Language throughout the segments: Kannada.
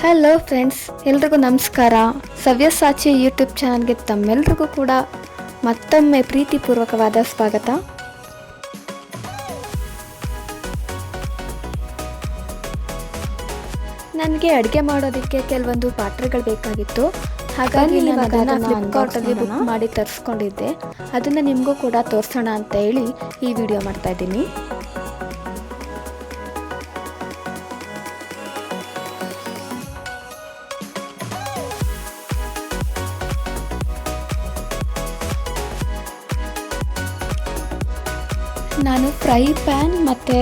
ಹಲೋ ಫ್ರೆಂಡ್ಸ್, ಎಲ್ರಿಗೂ ನಮಸ್ಕಾರ. ಸವ್ಯಸಾಚಿ ಯೂಟ್ಯೂಬ್ ಚಾನಲ್ಗೆ ತಮ್ಮೆಲ್ರಿಗೂ ಕೂಡ ಮತ್ತೊಮ್ಮೆ ಪ್ರೀತಿಪೂರ್ವಕವಾದ ಸ್ವಾಗತ. ನನಗೆ ಅಡುಗೆ ಮಾಡೋದಕ್ಕೆ ಕೆಲವೊಂದು ಪಾತ್ರೆಗಳು ಬೇಕಾಗಿತ್ತು. ಹಾಗಾಗಿ ನಾನು ಅದನ್ನು ಫ್ಲಿಪ್ಕಾರ್ಟಲ್ಲಿ ಬುಕ್ ಮಾಡಿ ತರಿಸ್ಕೊಂಡಿದ್ದೆ. ಅದನ್ನು ನಿಮಗೂ ಕೂಡ ತೋರಿಸೋಣ ಅಂತ ಹೇಳಿ ಈ ವಿಡಿಯೋ ಮಾಡ್ತಾಯಿದ್ದೀನಿ. ನಾನು ಫ್ರೈ ಪ್ಯಾನ್ ಮತ್ತು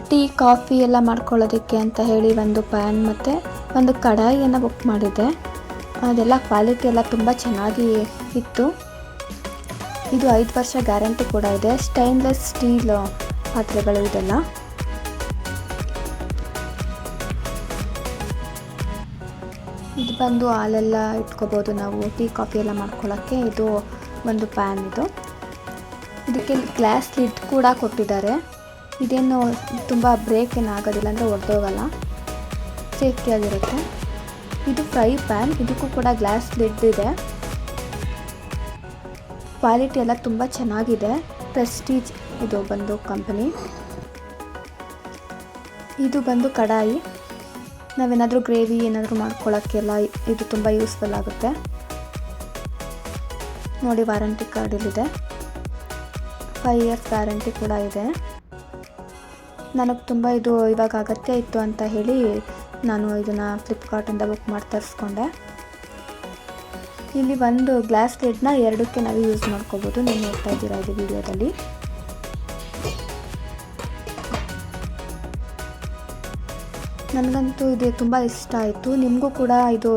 ಟೀ ಕಾಫಿ ಎಲ್ಲ ಮಾಡ್ಕೊಳ್ಳೋದಕ್ಕೆ ಅಂತ ಹೇಳಿ ಒಂದು ಪ್ಯಾನ್ ಮತ್ತು ಒಂದು ಕಡಾಯಿಯನ್ನು ಬುಕ್ ಮಾಡಿದ್ದೆ. ಅದೆಲ್ಲ ಕ್ವಾಲಿಟಿ ಎಲ್ಲ ತುಂಬ ಚೆನ್ನಾಗಿ ಇತ್ತು. ಇದು 5 ವರ್ಷ ಗ್ಯಾರಂಟಿ ಕೂಡ ಇದೆ. ಸ್ಟೈನ್ಲೆಸ್ ಸ್ಟೀಲ್ ಪಾತ್ರೆಗಳು ಇದೆಲ್ಲ. ಇದು ಬಂದು ಹಾಲೆಲ್ಲ ಇಟ್ಕೋಬೋದು ನಾವು, ಟೀ ಕಾಫಿ ಎಲ್ಲ ಮಾಡ್ಕೊಳ್ಳೋಕ್ಕೆ. ಇದು ಒಂದು ಪ್ಯಾನ್. ಇದಕ್ಕೆ ಗ್ಲಾಸ್ ಲಿಡ್ ಕೂಡ ಕೊಟ್ಟಿದ್ದಾರೆ. ಇದೇನು ತುಂಬ ಬ್ರೇಕ್ ಏನು ಆಗೋದಿಲ್ಲ, ಅಂದರೆ ಒಡೆದೋಗಲ್ಲ, ಸೇಫ್ಟಿಯಾಗಿರುತ್ತೆ. ಇದು ಫ್ರೈ ಪ್ಯಾನ್. ಇದಕ್ಕೂ ಕೂಡ ಗ್ಲಾಸ್ ಲಿಡ್ ಇದೆ. ಕ್ವಾಲಿಟಿ ಎಲ್ಲ ತುಂಬ ಚೆನ್ನಾಗಿದೆ. ಪ್ರೆಸ್ಟೀಜ್ ಇದು ಬಂದು ಕಂಪನಿ. ಇದು ಬಂದು ಕಡಾಯಿ. ನಾವೇನಾದರೂ ಗ್ರೇವಿ ಏನಾದರೂ ಮಾಡ್ಕೊಳ್ಳೋಕ್ಕೆಲ್ಲ ಇದು ತುಂಬ ಯೂಸ್ಫುಲ್ ಆಗುತ್ತೆ. ನೋಡಿ, ವಾರಂಟಿ ಕಾರ್ಡ್ ಇಲ್ಲಿದೆ. 5 ಇಯರ್ಸ್ ವ್ಯಾರಂಟಿ ಕೂಡ ಇದೆ. ನನಗೆ ತುಂಬ ಇದು ಇವಾಗ ಅಗತ್ಯ ಇತ್ತು ಅಂತ ಹೇಳಿ ನಾನು ಇದನ್ನು ಫ್ಲಿಪ್ಕಾರ್ಟಿಂದ ಬುಕ್ ಮಾಡಿ ತರಿಸ್ಕೊಂಡೆ. ಇಲ್ಲಿ ಒಂದು ಗ್ಲಾಸ್ ಲಿಡ್ನ 2ಕ್ಕೆ ನಾವು ಯೂಸ್ ಮಾಡ್ಕೋಬೋದು. ನೀವು ನೋಡ್ತಾ ಇದ್ದೀರಾ ಇದು ವಿಡಿಯೋದಲ್ಲಿ. ನನಗಂತೂ ಇದು ತುಂಬ ಇಷ್ಟ ಆಯಿತು. ನಿಮಗೂ ಕೂಡ ಇದು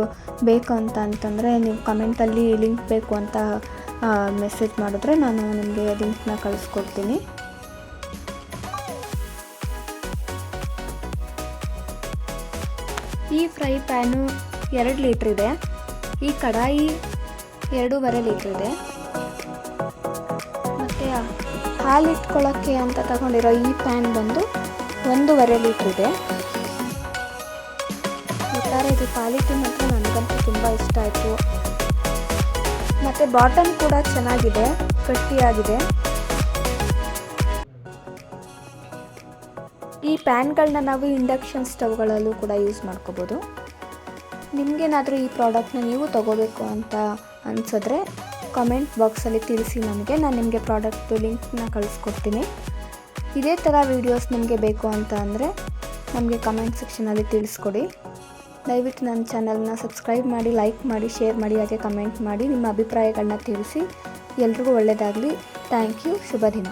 ಬೇಕು ಅಂತಂದರೆ ನೀವು ಕಮೆಂಟಲ್ಲಿ ಲಿಂಕ್ ಬೇಕು ಅಂತ ಮೆಸೇಜ್ ಮಾಡಿದ್ರೆ ನಾನು ನಿಮಗೆ ಲಿಂಕ್ನ ಕಳಿಸ್ಕೊಡ್ತೀನಿ. ಈ ಫ್ರೈ ಪ್ಯಾನು 2 ಲೀಟ್ರ್ ಇದೆ. ಈ ಕಡಾಯಿ 2.5 ಲೀಟ್ರ್ ಇದೆ. ಮತ್ತು ಹಾಲು ಇಟ್ಕೊಳ್ಳೋಕ್ಕೆ ಅಂತ ತಗೊಂಡಿರೋ ಈ ಪ್ಯಾನ್ ಬಂದು 1.5 ಲೀಟ್ರ್ ಇದೆ. ಒಟ್ಟಾರೆ ಇದು ಕ್ವಾಲಿಟಿ ಮಾತ್ರ ನನಗಂತೂ ತುಂಬ ಇಷ್ಟ ಆಯಿತು. ಮತ್ತು ಬಾಟಮ್ ಕೂಡ ಚೆನ್ನಾಗಿದೆ, ಗಟ್ಟಿಯಾಗಿದೆ. ಈ ಪ್ಯಾನ್ಗಳನ್ನ ನಾವು ಇಂಡಕ್ಷನ್ ಸ್ಟವ್ಗಳಲ್ಲೂ ಕೂಡ ಯೂಸ್ ಮಾಡ್ಕೋಬೋದು. ನಿಮಗೇನಾದರೂ ಈ ಪ್ರಾಡಕ್ಟ್ನ ನೀವು ತೊಗೋಬೇಕು ಅಂತ ಅನಿಸಿದ್ರೆ ಕಾಮೆಂಟ್ ಬಾಕ್ಸಲ್ಲಿ ತಿಳಿಸಿ ನನಗೆ. ನಾನು ನಿಮಗೆ ಪ್ರಾಡಕ್ಟ್ ಲಿಂಕ್ನ ಕಳಿಸ್ಕೊಡ್ತೀನಿ. ಇದೇ ಥರ ವೀಡಿಯೋಸ್ ನಿಮಗೆ ಬೇಕು ಅಂತ ಅಂದರೆ ನಮಗೆ ಕಮೆಂಟ್ ಸೆಕ್ಷನಲ್ಲಿ ತಿಳಿಸ್ಕೊಡಿ. ದಯವಿಟ್ಟು ನನ್ನ ಚಾನಲ್ನ ಸಬ್ಸ್ಕ್ರೈಬ್ ಮಾಡಿ, ಲೈಕ್ ಮಾಡಿ, ಶೇರ್ ಮಾಡಿ, ಹಾಗೆ ಕಮೆಂಟ್ ಮಾಡಿ. ನಿಮ್ಮ ಅಭಿಪ್ರಾಯಗಳನ್ನ ತಿಳಿಸಿ. ಎಲ್ರಿಗೂ ಒಳ್ಳೆಯದಾಗಲಿ. Thank you. ಶುಭ ದಿನ.